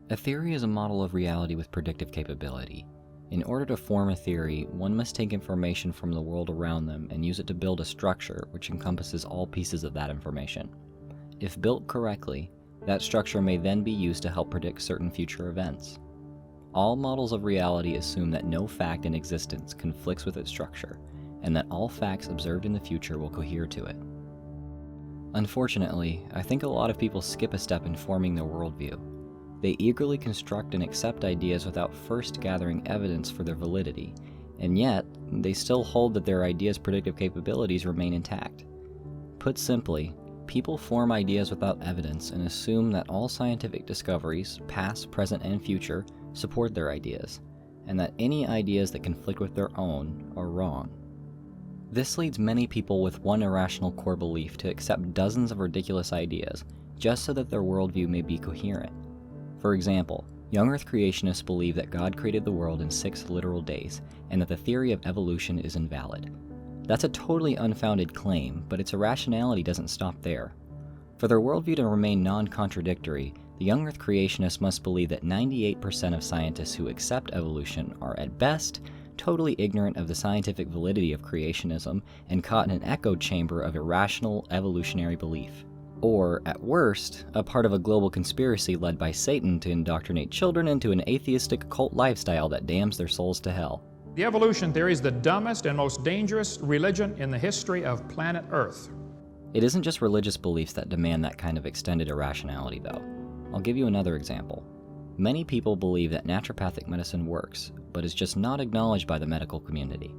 A theory is a model of reality with predictive capability. In order to form a theory, one must take information from the world around them and use it to build a structure which encompasses all pieces of that information. If built correctly, that structure may then be used to help predict certain future events. All models of reality assume that no fact in existence conflicts with its structure, and that all facts observed in the future will cohere to it. Unfortunately, I think a lot of people skip a step in forming their worldview. They eagerly construct and accept ideas without first gathering evidence for their validity, and yet, they still hold that their ideas' predictive capabilities remain intact. Put simply, people form ideas without evidence and assume that all scientific discoveries, past, present, and future, support their ideas, and that any ideas that conflict with their own are wrong. This leads many people with one irrational core belief to accept dozens of ridiculous ideas just so that their worldview may be coherent. For example, young Earth creationists believe that God created the world in 6 literal days and that the theory of evolution is invalid. That's a totally unfounded claim, but its irrationality doesn't stop there. For their worldview to remain non-contradictory, the young Earth creationists must believe that 98% of scientists who accept evolution are at best totally ignorant of the scientific validity of creationism and caught in an echo chamber of irrational evolutionary belief. Or, at worst, a part of a global conspiracy led by Satan to indoctrinate children into an atheistic cult lifestyle that damns their souls to hell. The evolution theory is the dumbest and most dangerous religion in the history of planet Earth. It isn't just religious beliefs that demand that kind of extended irrationality, though. I'll give you another example. Many people believe that naturopathic medicine works, but is just not acknowledged by the medical community.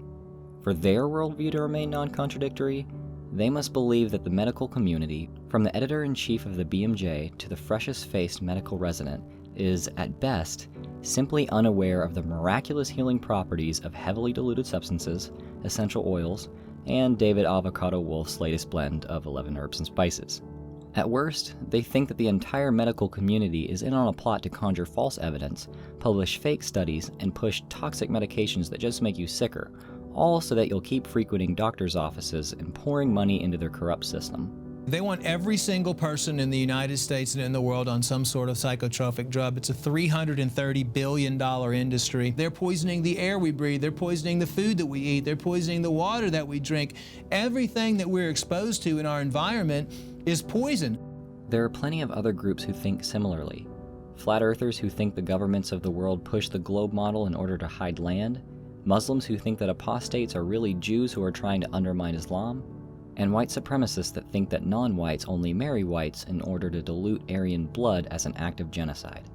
For their worldview to remain non-contradictory, they must believe that the medical community, from the editor-in-chief of the BMJ to the freshest-faced medical resident, is, at best, simply unaware of the miraculous healing properties of heavily diluted substances, essential oils, and David Avocado Wolf's latest blend of 11 herbs and spices. At worst, they think that the entire medical community is in on a plot to conjure false evidence, publish fake studies, and push toxic medications that just make you sicker, all so that you'll keep frequenting doctors' offices and pouring money into their corrupt system. They want every single person in the United States and in the world on some sort of psychotropic drug. It's a $330 billion industry. They're poisoning the air we breathe. They're poisoning the food that we eat. They're poisoning the water that we drink. Everything that we're exposed to in our environment is poison. There are plenty of other groups who think similarly. Flat earthers who think the governments of the world push the globe model in order to hide land, Muslims who think that apostates are really Jews who are trying to undermine Islam, and white supremacists that think that non-whites only marry whites in order to dilute Aryan blood as an act of genocide.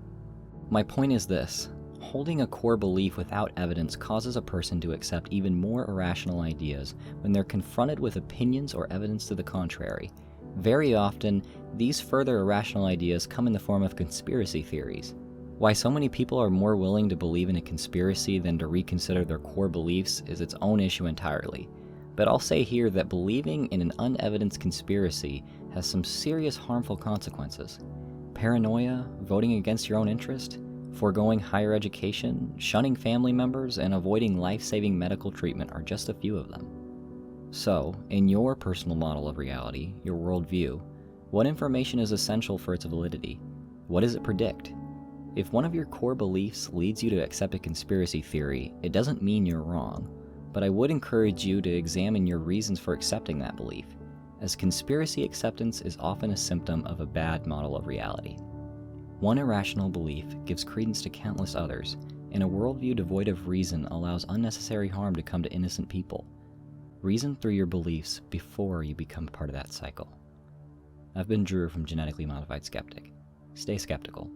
My point is this: holding a core belief without evidence causes a person to accept even more irrational ideas when they're confronted with opinions or evidence to the contrary. Very often, these further irrational ideas come in the form of conspiracy theories. Why so many people are more willing to believe in a conspiracy than to reconsider their core beliefs is its own issue entirely. But I'll say here that believing in an unevidenced conspiracy has some serious harmful consequences. Paranoia, voting against your own interest, foregoing higher education, shunning family members, and avoiding life-saving medical treatment are just a few of them. So, in your personal model of reality, your worldview, what information is essential for its validity? What does it predict? If one of your core beliefs leads you to accept a conspiracy theory, it doesn't mean you're wrong, but I would encourage you to examine your reasons for accepting that belief, as conspiracy acceptance is often a symptom of a bad model of reality. One irrational belief gives credence to countless others, and a worldview devoid of reason allows unnecessary harm to come to innocent people. Reason through your beliefs before you become part of that cycle. I've been Drew from Genetically Modified Skeptic. Stay skeptical.